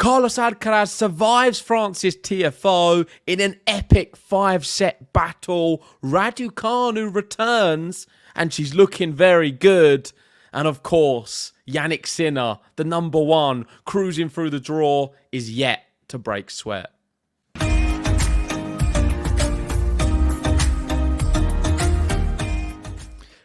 Carlos Alcaraz survives Francis Tiafoe in an epic 5-set battle. Raducanu returns, and she's looking very good. And of course, Jannik Sinner, the number one, cruising through the draw, is yet to break sweat.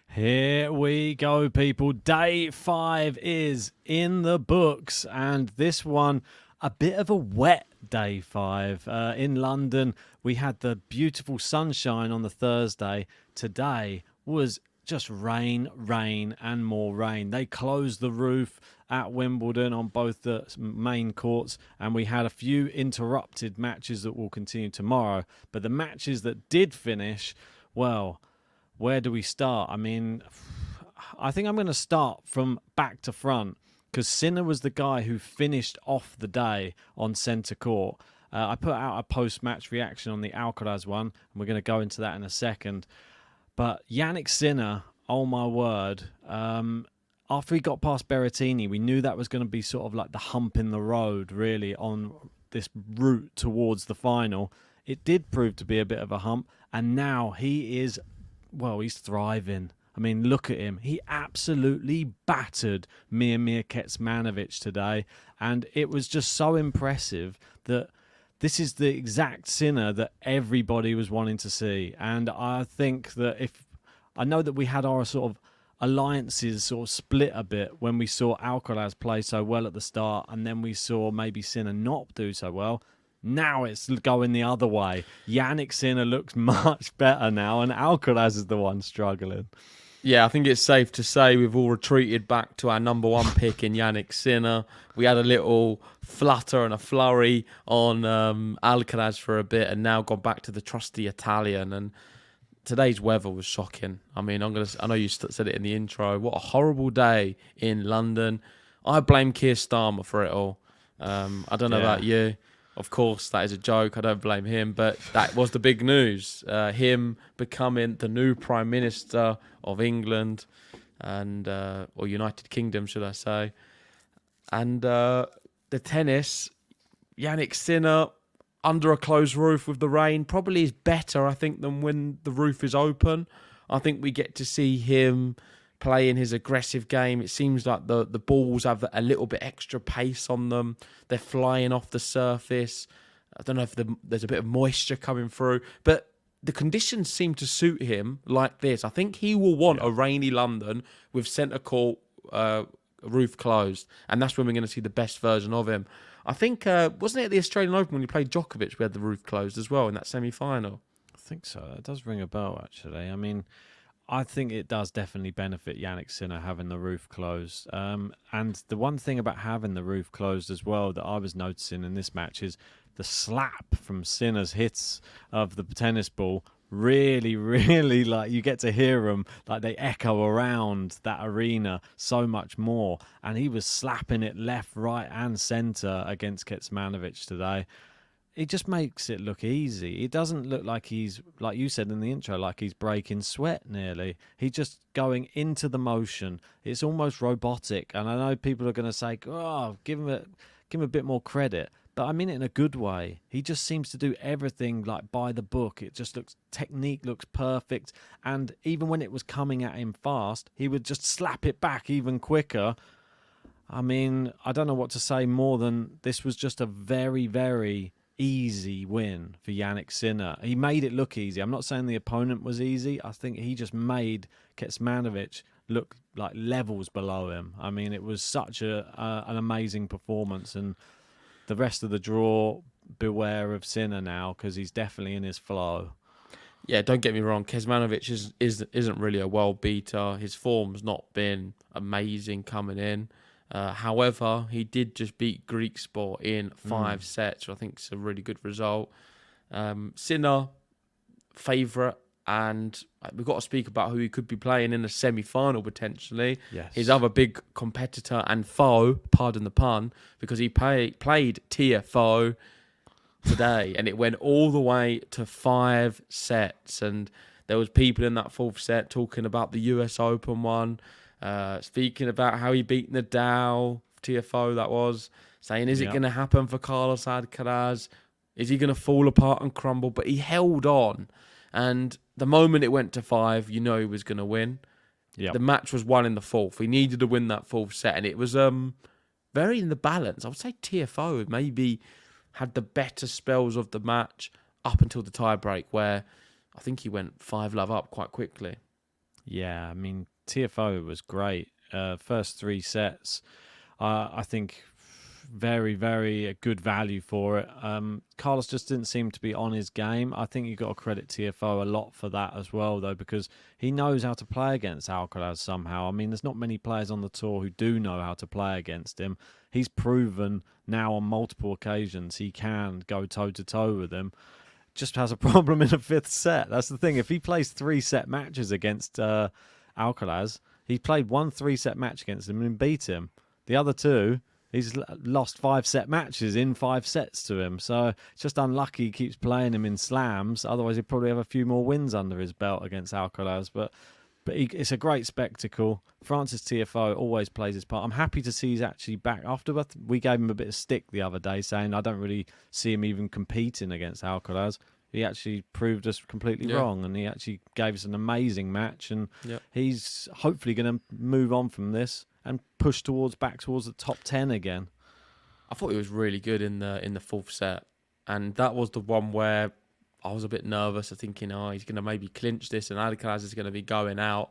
Here we go, people. Day 5 is in the books, and this one, a bit of a wet day 5. In London, we had the beautiful sunshine on the Thursday. Today was just rain, and more rain. They closed the roof at Wimbledon on both the main courts, and we had a few interrupted matches that will continue tomorrow. But the matches that did finish, well, where do we start? I mean, I think I'm going to start from back to front, because Sinner was the guy who finished off the day on centre court. I put out a post-match reaction on the Alcaraz one, and we're going to go into that in a second. But Jannik Sinner, oh my word, after he got past Berrettini, we knew that was going to be sort of like the hump in the road, really, on this route towards the final. It did prove to be a bit of a hump, and now he is, well, he's thriving. I mean, look at him. He absolutely battered Miomir Kecmanovic today, and it was just so impressive that this is the exact Sinner that everybody was wanting to see. And I think that I know that we had our sort of alliances sort of split a bit when we saw Alcaraz play so well at the start, and then we saw maybe Sinner not do so well. Now it's going the other way. Jannik Sinner looks much better now, and Alcaraz is the one struggling. Yeah, I think it's safe to say we've all retreated back to our number one pick in Jannik Sinner. We had a little flutter and a flurry on Alcaraz for a bit, and now gone back to the trusty Italian. And today's weather was shocking. I mean, I know you said it in the intro. What a horrible day in London. I blame Keir Starmer for it all. I don't know about you. Of course, that is a joke. I don't blame him, but that was the big news. Him becoming the new Prime Minister of England, and or United Kingdom, should I say. And the tennis, Jannik Sinner, under a closed roof with the rain, probably is better, I think, than when the roof is open. I think we get to see him playing his aggressive game. It seems like the balls have a little bit extra pace on them. They're flying off the surface. I don't know if there's a bit of moisture coming through, but the conditions seem to suit him like this. I think he will want a rainy London with centre court roof closed, and that's when we're going to see the best version of him. I think, wasn't it at the Australian Open when he played Djokovic, we had the roof closed as well in that semi-final? I think so. That does ring a bell, actually. I mean, I think it does definitely benefit Jannik Sinner having the roof closed. And the one thing about having the roof closed as well that I was noticing in this match is the slap from Sinner's hits of the tennis ball. Really, really, like, you get to hear them, like, they echo around that arena so much more. And he was slapping it left, right, and centre against Kecmanovic today. It just makes it look easy. It doesn't look like he's, like you said in the intro, like he's breaking sweat nearly. He's just going into the motion. It's almost robotic. And I know people are going to say, oh, give him a bit more credit. But I mean it in a good way. He just seems to do everything like by the book. It just technique looks perfect. And even when it was coming at him fast, he would just slap it back even quicker. I mean, I don't know what to say more than this was just a very, very easy win for Jannik Sinner. He made it look easy. I'm not saying the opponent was easy. I think he just made Kecmanovic look like levels below him. I mean, it was such an amazing performance, and the rest of the draw, beware of Sinner now, because he's definitely in his flow. Yeah, don't get me wrong. Kecmanovic isn't really a world beater. His form's not been amazing coming in. However, he did just beat Greek Sport in 5 sets, which I think is a really good result. Sinner, favourite, and we've got to speak about who he could be playing in the semi-final potentially. Yes. His other big competitor and foe, pardon the pun, because he played Tiafoe today, and it went all the way to 5 sets. And there was people in that 4th set talking about the US Open one, speaking about how he beat Nadal, Tiafoe that was, saying, is it going to happen for Carlos Alcaraz? Is he going to fall apart and crumble? But he held on. And the moment it went to 5, you know he was going to win. Yep. The match was won in the 4th. He needed to win that 4th set. And it was very in the balance. I would say Tiafoe maybe had the better spells of the match up until the tie-break, where I think he went 5-love up quite quickly. Yeah, I mean, Tiafoe was great. First 3 sets, I think very, very good value for it. Carlos just didn't seem to be on his game. I think you've got to credit Tiafoe a lot for that as well, though, because he knows how to play against Alcaraz somehow. I mean, there's not many players on the tour who do know how to play against him. He's proven now on multiple occasions he can go toe-to-toe with him. Just has a problem in a 5th set. That's the thing. If he plays 3-set matches against Alcaraz, he played 1 3-set match against him and beat him. The other 2, he's lost 5-set matches in 5 sets to him. So it's just unlucky he keeps playing him in slams. Otherwise, he'd probably have a few more wins under his belt against Alcaraz. But it's a great spectacle. Francis Tiafoe always plays his part. I'm happy to see he's actually back. After we gave him a bit of stick the other day, saying I don't really see him even competing against Alcaraz. He actually proved us completely wrong, and he actually gave us an amazing match. And he's hopefully going to move on from this and push back towards the top 10 again. I thought he was really good in the 4th set, and that was the one where I was a bit nervous of thinking, he's going to maybe clinch this and Alcaraz is going to be going out.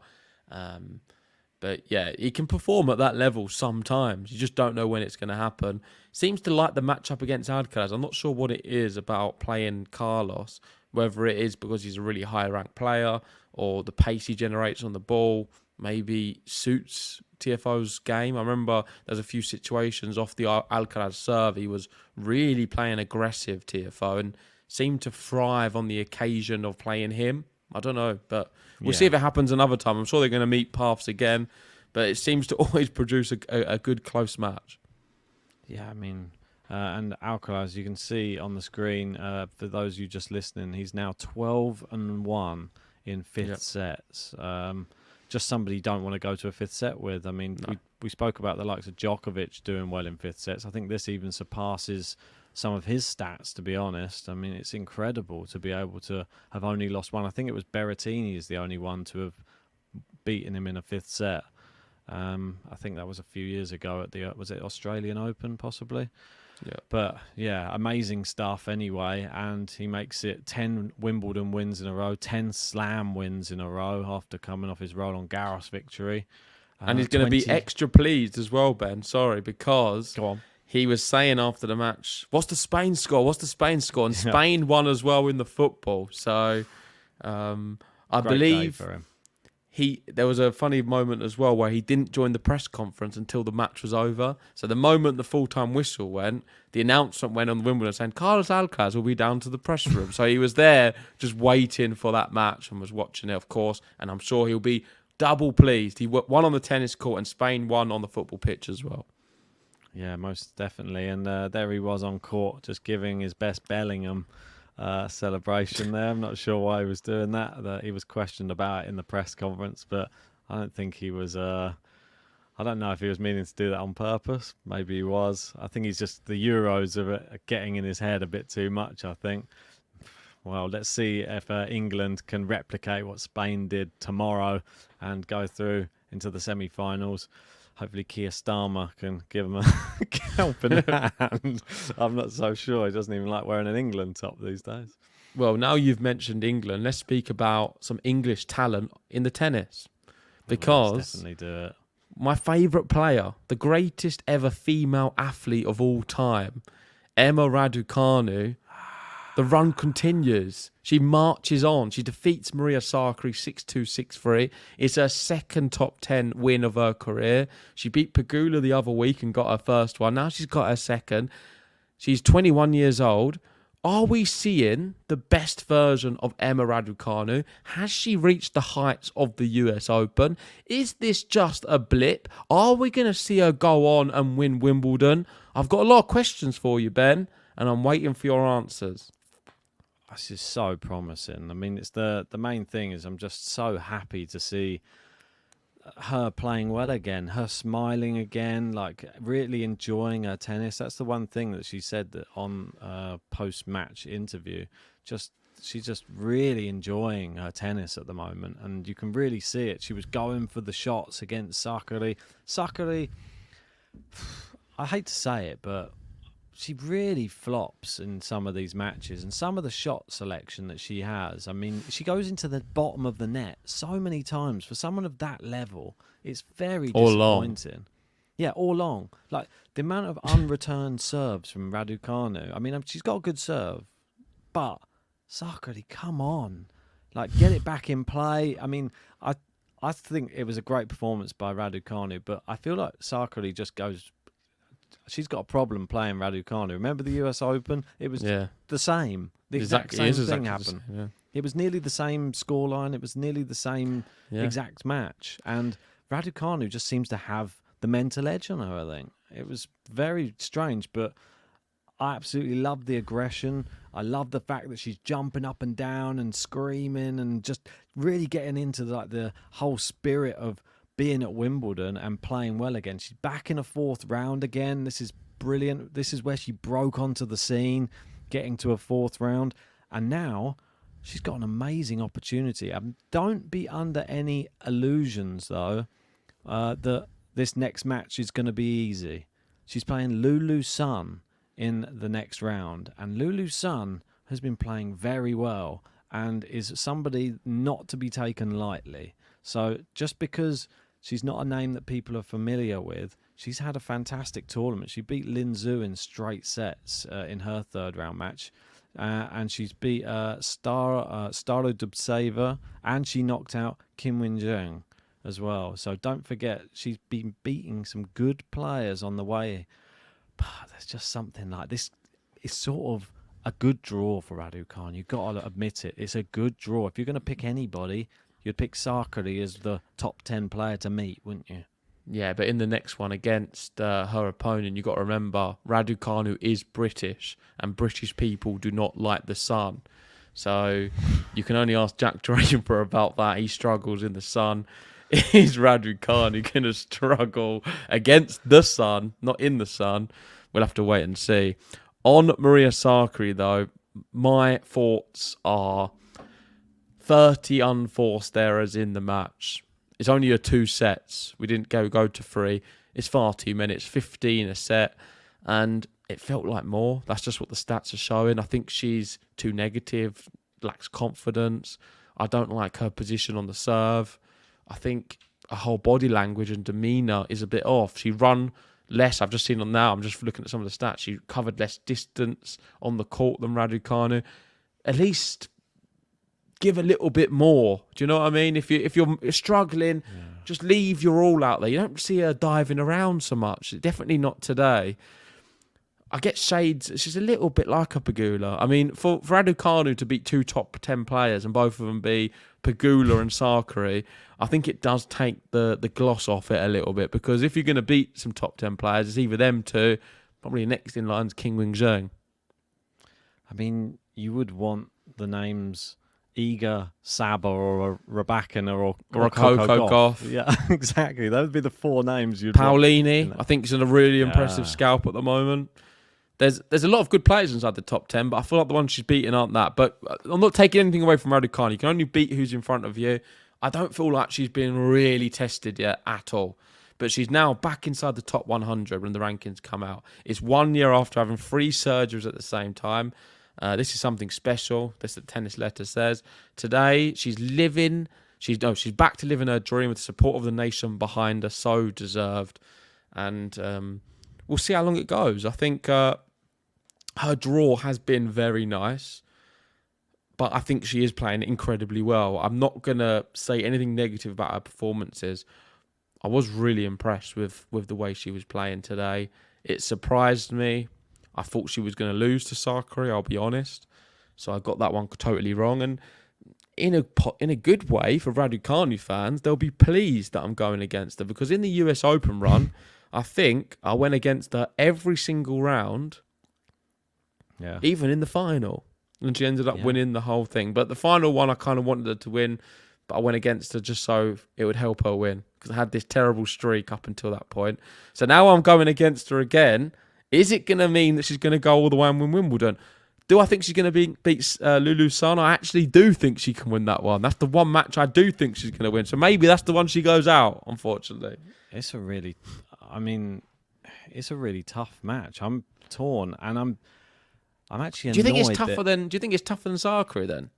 But yeah, he can perform at that level sometimes. You just don't know when it's going to happen. Seems to like the matchup against Alcaraz. I'm not sure what it is about playing Carlos, whether it is because he's a really high-ranked player or the pace he generates on the ball maybe suits Tiafoe's game. I remember there's a few situations off the Alcaraz serve. He was really playing aggressive, Tiafoe, and seemed to thrive on the occasion of playing him. I don't know, but we'll see if it happens another time. I'm sure they're going to meet paths again, but it seems to always produce a good close match. Yeah, I mean, and Alcaraz, you can see on the screen, for those of you just listening, he's now 12-1 in 5th sets. Just somebody you don't want to go to a 5th set with. I mean, we spoke about the likes of Djokovic doing well in 5th sets. I think this even surpasses some of his stats, to be honest. I mean, it's incredible to be able to have only lost 1. I think it was Berrettini is the only one to have beaten him in a 5th set. I think that was a few years ago at was it Australian Open, possibly? Yeah. But yeah, amazing stuff anyway. And he makes it 10 Wimbledon wins in a row, 10 Slam wins in a row after coming off his Roland Garros victory. And he's going to be extra pleased as well, Ben. Sorry, because go on. He was saying after the match, what's the Spain score? What's the Spain score? And Spain won as well in the football. So I believe there was a funny moment as well where he didn't join the press conference until the match was over. So the moment the full-time whistle went, the announcement went on Wimbledon saying, Carlos Alcaraz will be down to the press room. So he was there just waiting for that match and was watching it, of course. And I'm sure he'll be double pleased. He won on the tennis court and Spain won on the football pitch as well. Yeah, most definitely. And there he was on court, just giving his best Bellingham celebration there. I'm not sure why he was doing that. He was questioned about it in the press conference, but I don't think he was... I don't know if he was meaning to do that on purpose. Maybe he was. I think he's just... The Euros are getting in his head a bit too much, I think. Well, let's see if England can replicate what Spain did tomorrow and go through into the semi-finals. Hopefully Keir Starmer can give him a helping hand. I'm not so sure. He doesn't even like wearing an England top these days. Well, now you've mentioned England, let's speak about some English talent in the tennis. Because let's definitely do it. My favourite player, the greatest ever female athlete of all time, Emma Raducanu, the run continues. She marches on. She defeats Maria Sakkari 6-2, 6-3. It's her second top 10 win of her career. She beat Pegula the other week and got her first one. Now she's got her second. She's 21 years old. Are we seeing the best version of Emma Raducanu? Has she reached the heights of the US Open? Is this just a blip? Are we going to see her go on and win Wimbledon? I've got a lot of questions for you, Ben, and I'm waiting for your answers. This is so promising. I mean, it's the main thing is I'm just so happy to see her playing well again, her smiling again, like really enjoying her tennis. That's the one thing that she said that on post-match interview. She's just really enjoying her tennis at the moment, and you can really see it. She was going for the shots against Sakkari. Sakkari, I hate to say it, but she really flops in some of these matches, and some of the shot selection that she has. I mean, she goes into the bottom of the net so many times. For someone of that level, it's very disappointing. Yeah, all long. Like, the amount of unreturned serves from Raducanu. I mean, she's got a good serve, but Sakkari, come on. Like, get it back in play. I mean, I think it was a great performance by Raducanu, but I feel like Sakkari just goes... She's got a problem playing Raducanu. Remember the US Open? It was the same. The exact same thing happened. Yeah. It was nearly the same scoreline. It was nearly the same exact match. And Raducanu just seems to have the mental edge on her, I think. It was very strange, but I absolutely love the aggression. I love the fact that she's jumping up and down and screaming and just really getting into like the whole spirit of being at Wimbledon and playing well again. She's back in a fourth round again. This is brilliant. This is where she broke onto the scene, getting to a fourth round. And now she's got an amazing opportunity. Don't be under any illusions, though, that this next match is going to be easy. She's playing Lulu Sun in the next round. And Lulu Sun has been playing very well and is somebody not to be taken lightly. So just because she's not a name that people are familiar with, she's had a fantastic tournament. She beat Lin Zhu in straight sets in her third round match. And she's beat Stara Dubtseva, and she knocked out Kim Win-jung as well. So don't forget, she's been beating some good players on the way. But there's just something like this. It's sort of a good draw for Raducanu. You've got to admit it. It's a good draw. If you're going to pick anybody, you'd pick Sakkari as the top 10 player to meet, wouldn't you? Yeah, but in the next one against her opponent, you've got to remember Raducanu is British, and British people do not like the sun. So you can only ask Jack Draper about that. He struggles in the sun. Is Raducanu going to struggle against the sun, not in the sun? We'll have to wait and see. On Maria Sakkari, though, my thoughts are 30 unforced errors in the match. It's only a 2 sets. We didn't go to 3. It's far too many. It's 15 a set, and it felt like more. That's just what the stats are showing. I think she's too negative, lacks confidence. I don't like her position on the serve. I think her whole body language and demeanour is a bit off. She run less. I've just seen on now. I'm just looking at some of the stats. She covered less distance on the court than Raducanu. At least give a little bit more. Do you know what I mean? If you're struggling, just leave your all out there. You don't see her diving around so much. Definitely not today. I get shades. She's a little bit like a Pegula. I mean, for Raducanu to beat 2 top 10 players and both of them be Pegula and Sakkari, I think it does take the gloss off it a little bit, because if you're going to beat some top 10 players, it's either them two, probably next in line's Kim Win-jung. I mean, you would want the names Iga, Saba, or a Raducanu or a Coco Gauff. Yeah, exactly. That would be the 4 names you'd Paolini, want. I think, is in a really impressive scalp at the moment. There's a lot of good players inside the top 10, but I feel like the ones she's beating aren't that. But I'm not taking anything away from Raducanu. You can only beat who's in front of you. I don't feel like she's been really tested yet at all. But she's now back inside the top 100 when the rankings come out. It's 1 year after having 3 surgeries at the same time. This is something special. That's what Tennis Letter says. Today, she's back to living her dream with the support of the nation behind her. So deserved. And we'll see how long it goes. I think her draw has been very nice, but I think she is playing incredibly well. I'm not going to say anything negative about her performances. I was really impressed with the way she was playing today. It surprised me. I thought she was going to lose to Sakkari, I'll be honest. So I got that one totally wrong. And in a good way for Raducanu fans, they'll be pleased that I'm going against her, because in the US Open run, I think I went against her every single round, even in the final. And she ended up winning the whole thing. But the final one, I kind of wanted her to win. but I went against her just so it would help her win because I had this terrible streak up until that point. So now I'm going against her again. Is it going to mean that she's going to go all the way and win Wimbledon? Do I think she's going to beat Lulu Sun? I actually do think she can win that one. That's the one match I do think she's going to win. So maybe that's the one she goes out, unfortunately. It's a really tough match. I'm torn, and I'm actually annoyed. Do you think it's tougher than Sakkari then?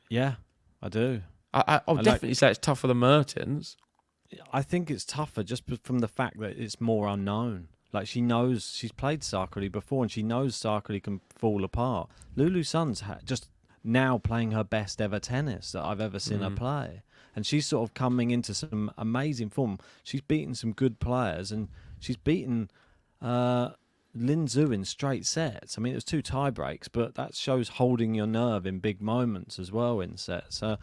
Yeah, I do. I'll definitely say it's tougher than Mertens. I think it's tougher just from the fact that it's more unknown. Like, she knows, she's played Sakkari before, and she knows Sakkari can fall apart. Lulu Sun's just now playing her best ever tennis that I've ever seen her play. And she's sort of coming into some amazing form. She's beaten some good players, and she's beaten Lin Zhu in straight sets. I mean, it was 2 tie breaks, but that shows holding your nerve in big moments as well in sets. So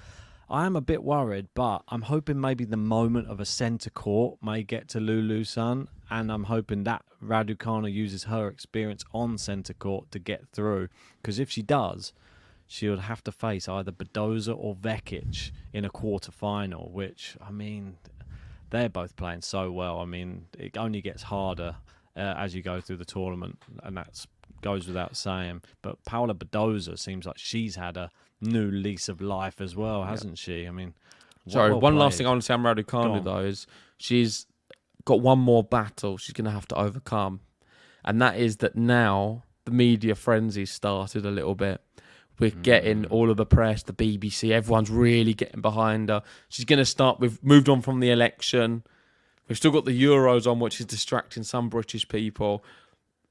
I am a bit worried, but I'm hoping maybe the moment of a centre court may get to Lulu Sun, and I'm hoping that Raducanu uses her experience on centre court to get through. Because if she does, she would have to face either Badosa or Vekic in a quarter-final, which, I mean, they're both playing so well. I mean, it only gets harder as you go through the tournament, and that goes without saying. But Paula Badosa seems like she's had a new lease of life as well, hasn't she? I mean, sorry, one last thing I want to say on Raducanu, though, is she's got one more battle she's going to have to overcome, and that is that now the media frenzy started a little bit. We're getting all of the press, the BBC, everyone's really getting behind her. She's going to start, we've moved on from the election. We've still got the Euros on, which is distracting some British people.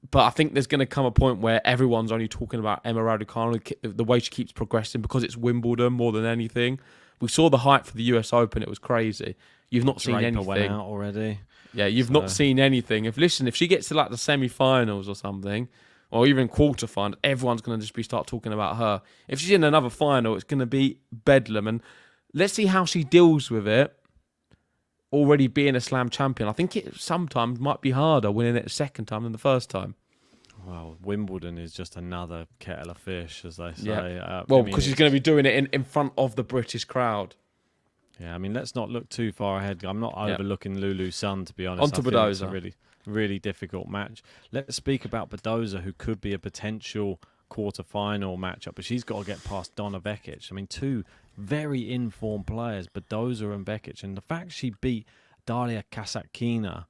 But I think there's going to come a point where everyone's only talking about Emma Raducanu, the way she keeps progressing, because it's Wimbledon more than anything. We saw the hype for the US Open. It was crazy. You've not seen anything. Went out already. Yeah, you've not seen anything. If she gets to like the semi-finals or something, or even quarter-final, everyone's going to just start talking about her. If she's in another final, it's going to be bedlam. And let's see how she deals with it, already being a slam champion. I think it sometimes might be harder winning it a second time than the first time. Well, Wimbledon is just another kettle of fish, as they say. Yeah. Because she's going to be doing it in front of the British crowd. Yeah, I mean, let's not look too far ahead. I'm not overlooking Lulu Sun, to be honest. On to Badosa. It's a really, really difficult match. Let's speak about Badosa, who could be a potential quarter-final matchup, but she's got to get past Donna Vekic. I mean, 2 very informed players, Badosa and Vekic, and the fact she beat Daria Kasatkina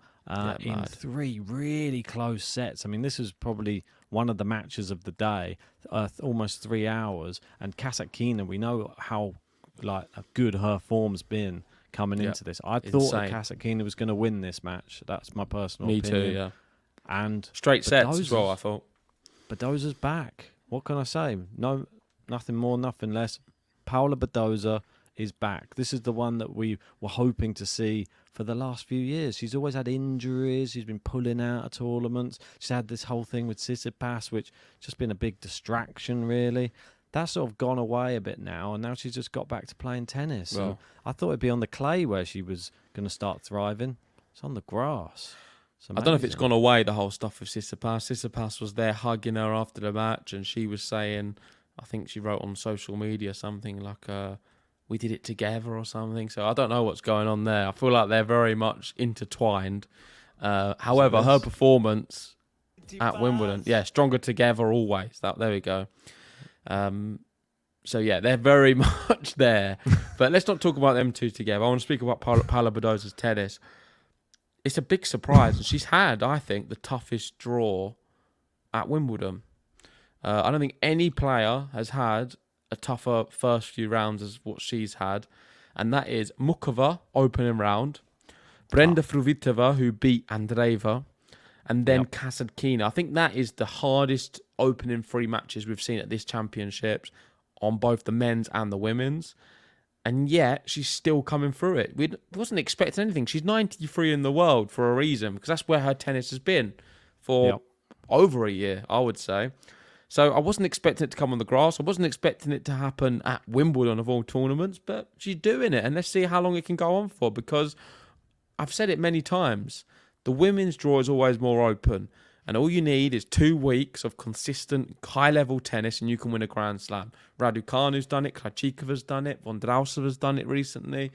in 3 really close sets. I mean, this is probably one of the matches of the day, almost 3 hours, and Kasatkina, we know how good her form's been coming into this. I thought that Kasatkina was going to win this match. That's my personal opinion. Me too, yeah. And straight sets as well, I thought. Badosa's back. What can I say? No, nothing more, nothing less. Paula Badosa is back. This is the one that we were hoping to see for the last few years. She's always had injuries. She's been pulling out of tournaments. She's had this whole thing with Tsitsipas, which just been a big distraction, really. That's sort of gone away a bit now, and now she's just got back to playing tennis. Well, I thought it'd be on the clay where she was going to start thriving. It's on the grass. I don't know if it's gone away, the whole stuff with Tsitsipas. Tsitsipas was there hugging her after the match, and she was saying, I think she wrote on social media something like, we did it together or something. So I don't know what's going on there. I feel like they're very much intertwined. However, her performance at Wimbledon, stronger together always. There we go. So yeah, they're very much there. But let's not talk about them 2 together. I want to speak about Paula Badosa's tennis. It's a big surprise. And she's had, I think, the toughest draw at Wimbledon. I don't think any player has had a tougher first few rounds as what she's had. And that is Mukova, opening round. Brenda Fruhvirtova, who beat Andreeva. And then Kasatkina. I think that is the hardest opening 3 matches we've seen at this championships on both the men's and the women's. And yet, she's still coming through it. We wasn't expecting anything. She's 93 in the world for a reason, because that's where her tennis has been for over a year, I would say. So I wasn't expecting it to come on the grass. I wasn't expecting it to happen at Wimbledon of all tournaments, but she's doing it. And let's see how long it can go on for, because I've said it many times. The women's draw is always more open. And all you need is 2 weeks of consistent high-level tennis and you can win a Grand Slam. Raducanu's done it, Krejcikova's done it, Vondrausova's done it recently.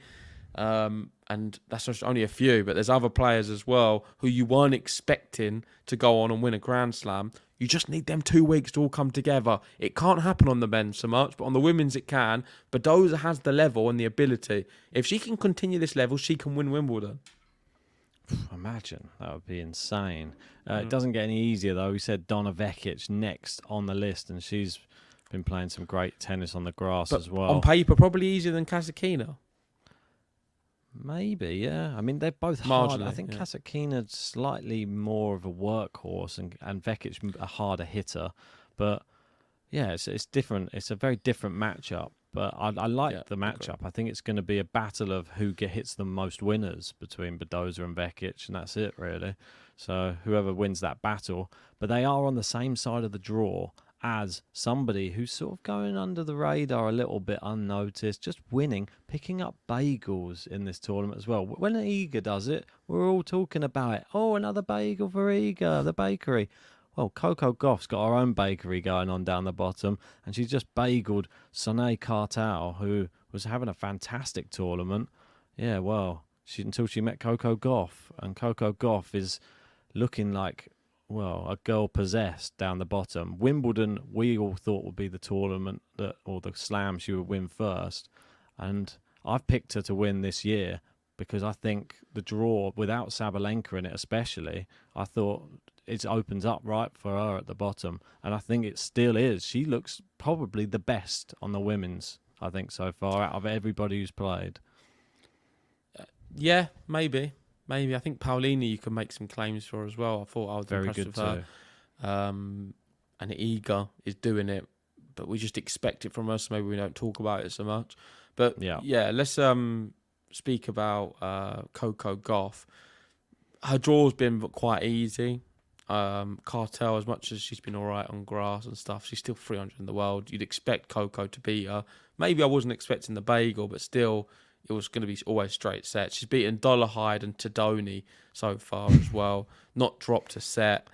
And that's just only a few, but there's other players as well who you weren't expecting to go on and win a Grand Slam. You just need them 2 weeks to all come together. It can't happen on the men's so much, but on the women's it can. Badosa has the level and the ability. If she can continue this level, she can win Wimbledon. Imagine. That would be insane. It doesn't get any easier, though. We said Donna Vekic next on the list, and she's been playing some great tennis on the grass as well. On paper, probably easier than Kasatkina. Maybe, yeah. I mean, they're both hard. I think Kasatkina's slightly more of a workhorse and Vekic a harder hitter. But, yeah, it's different. It's a very different matchup. But I like the matchup. I think it's going to be a battle of who hits the most winners between Badosa and Vekic, and that's it, really. So whoever wins that battle. But they are on the same side of the draw as somebody who's sort of going under the radar a little bit unnoticed, just winning, picking up bagels in this tournament as well. When Iga does it, we're all talking about it. Oh, another bagel for Iga, the bakery. Well, Coco Gauff's got her own bakery going on down the bottom, and she's just bageled Sonia Kartal, who was having a fantastic tournament. Yeah, well, until she met Coco Gauff, and Coco Gauff is looking like, well, a girl possessed down the bottom. Wimbledon, we all thought would be the tournament or the slam she would win first, and I've picked her to win this year because I think the draw, without Sabalenka in it especially, I thought it opens up right for her at the bottom, and I think it still is. She looks probably the best on the women's, I think, so far out of everybody who's played. Yeah, maybe. I think Paulini you can make some claims for as well. I thought I was very impressed good with her. And Iga is doing it, but we just expect it from us. Maybe we don't talk about it so much. But yeah let's speak about Coco Gauff. Her draw's been quite easy. Kartal, as much as she's been all right on grass and stuff, she's still 300 in the world. You'd expect Coco to beat her. Maybe I wasn't expecting the bagel, but still, it was going to be always straight set. She's beaten Dollarhide and Tadoni so far as well. Not dropped a set.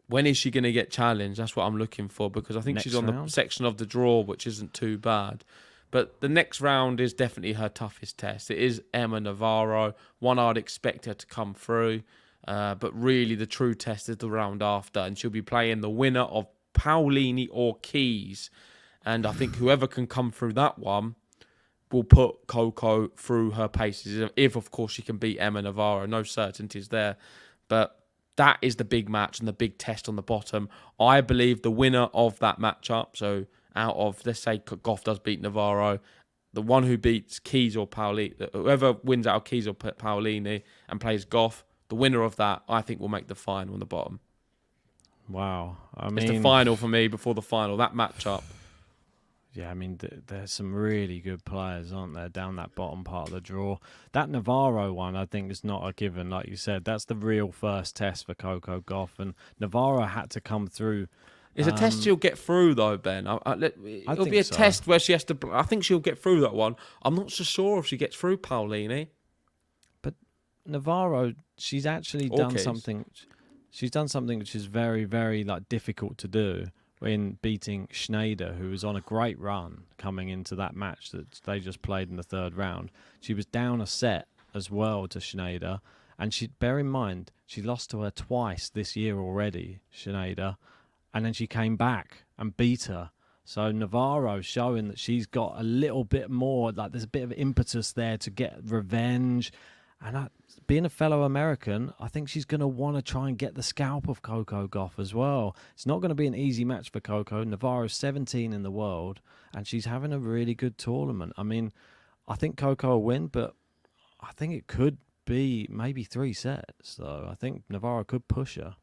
When is she going to get challenged? That's what I'm looking for, because I think she's on the section of the draw, which isn't too bad. But the next round is definitely her toughest test. It is Emma Navarro. One I'd expect her to come through. But really, the true test is the round after, and she'll be playing the winner of Paulini or Keys. And I think whoever can come through that one will put Coco through her paces, if of course she can beat Emma Navarro. No certainties there. But that is the big match and the big test on the bottom. I believe the winner of that matchup, so out of, let's say Gauff does beat Navarro, the one who beats Keys or Paulini, whoever wins out of Keys or Paulini and plays Gauff, the winner of that, I think, will make the final on the bottom. Wow. It's the final for me before the final, that matchup. Yeah, I mean, there's some really good players, aren't there, down that bottom part of the draw. That Navarro one, I think, is not a given, like you said. That's the real first test for Coco Gauff, and Navarro had to come through. It's a test she'll get through, though, Ben. It'll be a test where she has to... I think she'll get through that one. I'm not so sure if she gets through Paulini. But Navarro, she's actually done something... She's done something which is very, very difficult to do in beating Schneider, who was on a great run coming into that match that they just played in the third round. She was down a set as well to Schneider, and bear in mind, she lost to her twice this year already, Schneider, and then she came back and beat her. So Navarro showing that she's got a little bit more, there's a bit of impetus there to get revenge. And being a fellow American, I think she's going to want to try and get the scalp of Coco Gauff as well. It's not going to be an easy match for Coco. Navarro's 17 in the world, and she's having a really good tournament. I mean, I think Coco will win, but I think it could be maybe 3 sets, though. I think Navarro could push her.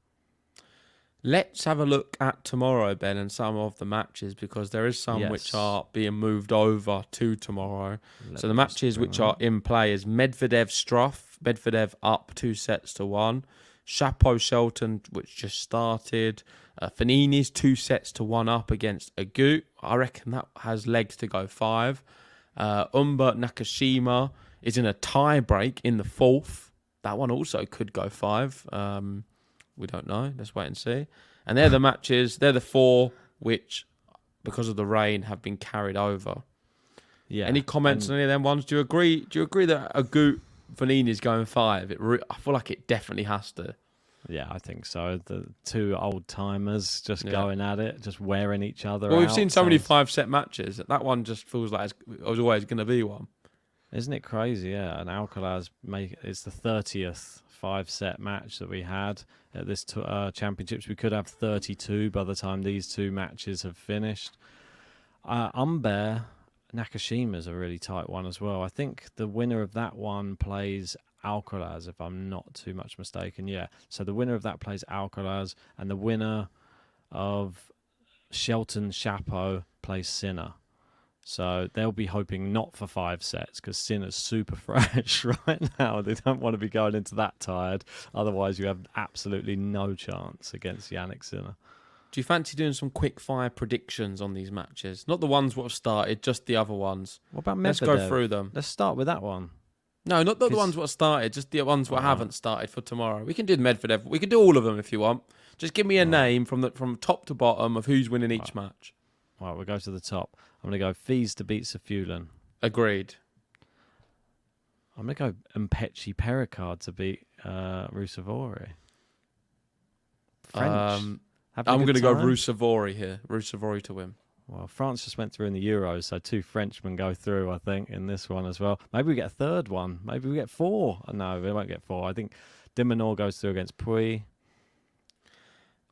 Let's have a look at tomorrow, Ben, and some of the matches, because there is some which are being moved over to tomorrow. So the matches which are in play is Medvedev-Struff. Medvedev up 2-1. Chapeau-Shelton, which just started. Fanini's 2-1 up against Agut. I reckon that has legs to go 5. Umber Nakashima is in a tie break in the 4th. That one also could go 5. We don't know. Let's wait and see. And they're the matches. They're the 4 which, because of the rain, have been carried over. Yeah. Any comments on any of them ones? Do you agree? Do you agree that Agut Vanini's going 5? I feel like it definitely has to. Yeah, I think so. The 2 old timers just going at it, just wearing each other out. Well, we've seen so many 5-set matches. That one just feels like it was always going to be one. Isn't it crazy? Yeah, and Alcaraz it's the 30th 5-set match that we had at this championships. We could have 32 by the time these 2 matches have finished. Humbert Nakashima's a really tight one as well. I think the winner of that one plays Alcaraz, if I'm not too much mistaken. Yeah, so the winner of that plays Alcaraz, and the winner of Shelton Chapo plays Sinner. So they'll be hoping not for 5 sets because Sinner's super fresh right now. They don't want to be going into that tired. Otherwise, you have absolutely no chance against Jannik Sinner. Do you fancy doing some quick fire predictions on these matches? Not the ones that have started, just the other ones. What about Medvedev? Let's go through them. Let's start with that one. No, not the ones that have started, just the ones that haven't started for tomorrow. We can do Medvedev. We can do all of them if you want. Just give me a name from top to bottom of who's winning each match. Right, we'll go to the top. I'm going to go Fies to beat Safulin. Agreed. I'm going to go Mpechi Pericard to beat Rusevori. French. I'm going to go Rusevori here. Rusevori to win. Well, France just went through in the Euros, so 2 Frenchmen go through, I think, in this one as well. Maybe we get a third one. Maybe we get 4. No, we won't get 4. I think Dimonor goes through against Puy.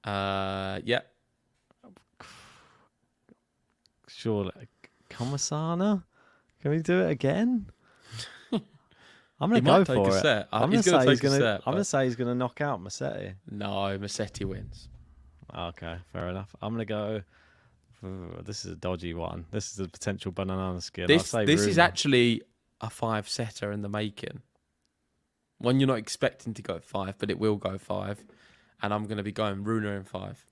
Yeah. Surely. Commissana? Can we do it again? I'm going to go for it. Set. I'm going to say he's going to knock out Massetti. No, Massetti wins. Okay, fair enough. I'm going to go... this is a dodgy one. This is a potential banana skin. This is actually a 5-setter in the making. One you're not expecting to go 5, but it will go 5. And I'm going to be going Rune in 5.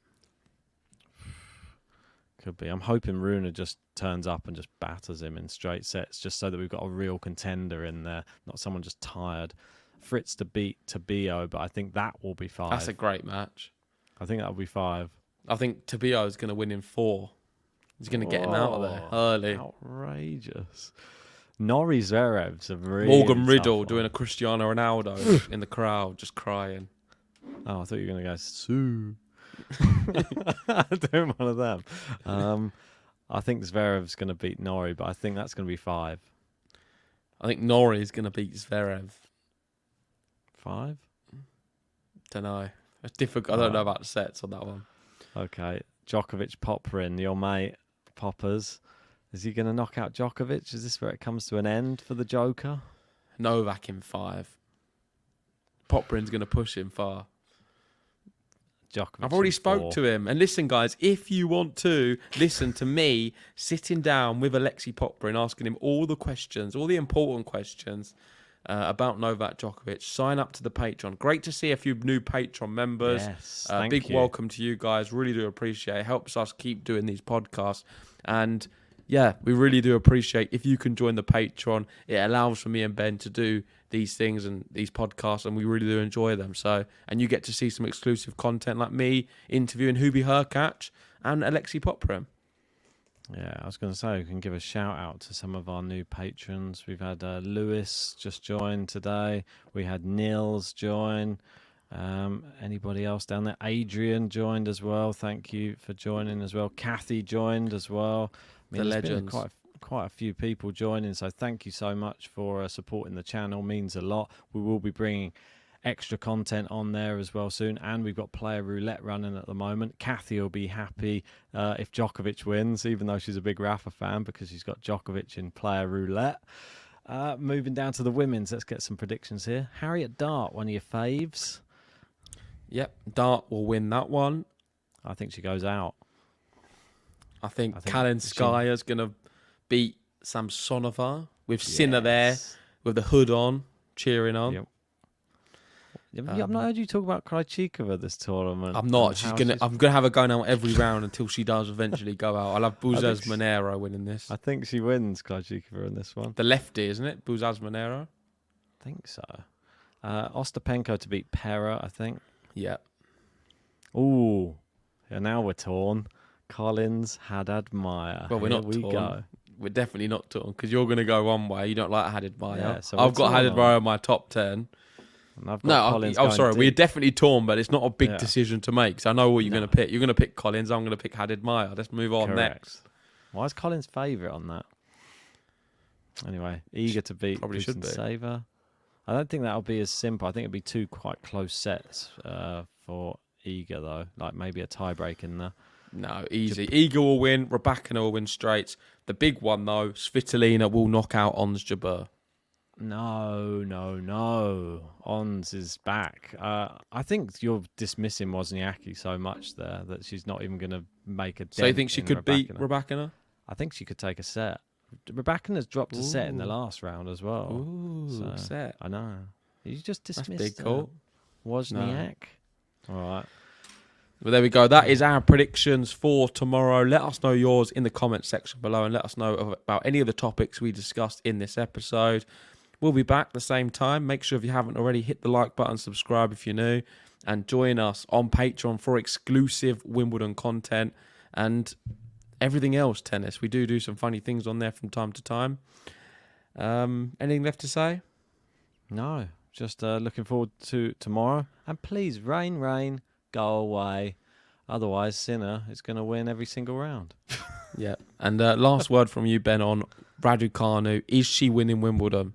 Could be. I'm hoping Rune just turns up and just batters him in straight sets, just so that we've got a real contender in there, not someone just tired. Fritz to beat Tabio, but I think that will be 5. That's a great match. I think that will be 5. I think Tabio is going to win in 4. He's going to get him out of there early. Outrageous. Norrie Zverev's a really Morgan Riddle doing a Cristiano Ronaldo in the crowd, just crying. Oh, I thought you were going to go Sue. Doing one of them. I think Zverev's going to beat Norrie, but I think that's going to be 5. I think Norrie is going to beat Zverev. 5? Don't know. It's difficult. I don't know about the sets on that one. Okay. Djokovic Poprin, your mate, Poppers. Is he going to knock out Djokovic? Is this where it comes to an end for the Joker? Novak in 5. Poprin's going to push him far. Djokovic I've already spoke to him. And listen, guys, if you want to listen to me sitting down with Alexei Poprin, asking him all the questions, all the important questions about Novak Djokovic, sign up to the Patreon. Great to see a few new Patreon members. Yes, big welcome to you guys. Really do appreciate it. Helps us keep doing these podcasts. And yeah, we really do appreciate if you can join the Patreon. It allows for me and Ben to do these things and these podcasts, and we really do enjoy them. So, and you get to see some exclusive content like me interviewing Hubie Hurkacz and Alexei Poprin. Yeah, I was going to say we can give a shout out to some of our new patrons. We've had Lewis just join today. We had Nils join. Anybody else down there? Adrian joined as well. Thank you for joining as well. Kathy joined as well. I mean, the legends. Quite a few people joining, so thank you so much for supporting the channel. Means a lot. We will be bringing extra content on there as well soon, and we've got player roulette running at the moment. Kathy will be happy if Djokovic wins, even though she's a big Rafa fan, because she's got Djokovic in player roulette. Moving down to the women's, let's get some predictions here. Harriet Dart, one of your faves. Yep, Dart will win that one. I think she goes out. I think Kalinskaya is going to beat Samsonova with Sinner there, with the hood on, cheering on. Yep. I've not heard you talk about Krejcikova this tournament. I'm not. I'm gonna have her go now every round until she does eventually go out. I'll have Buzaz Monero winning this. I think she wins Krejcikova in this one. The lefty, isn't it? Buzaz Monero. I think so. Ostapenko to beat Pera, I think. Yeah. Ooh, yeah, now we're torn. Collins, Haddad, Meyer. Well, we're Here not we torn. go. We're definitely not torn because you're going to go one way. You don't like Haddad Meyer. Yeah, so I've we're got torn Haddad on Meyer in my top 10. And I've got No, Collins I'm going sorry. We're deep. definitely torn, but it's not a big Yeah. decision to make. So I know what you're going to pick. You're going to pick Collins. I'm going to pick Haddad Meyer. Let's move on Correct. next. Why is Collins' favourite on that? Anyway, eager to beat Probably should be. Saver. I don't think that'll be as simple. I think it'll be two quite close sets for Eager, though. Like maybe a tiebreak in there. No, easy. Iga will win. Raducanu will win straights. The big one, though, Svitolina will knock out Ons Jabeur. No. Ons is back. I think you're dismissing Wozniacki so much there that she's not even going to make a dent. So you think she in could beat Raducanu. Raducanu? I think she could take a set. Raducanu's dropped a set in the last round as well. Ooh, So, set. I know. You just dismissed That's big call. Wozniak. All right. Well, there we go. That is our predictions for tomorrow. Let us know yours in the comments section below and let us know about any of the topics we discussed in this episode. We'll be back at the same time. Make sure if you haven't already, hit the like button, subscribe if you're new, and join us on Patreon for exclusive Wimbledon content and everything else tennis. We do some funny things on there from time to time. Anything left to say? No. Just looking forward to tomorrow. And please, rain, go away. Otherwise, Sinner is going to win every single round. Yeah. And last word from you, Ben, on Raducanu. Is she winning Wimbledon?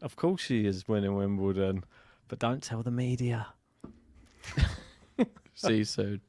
Of course she is winning Wimbledon. But don't tell the media. See you soon.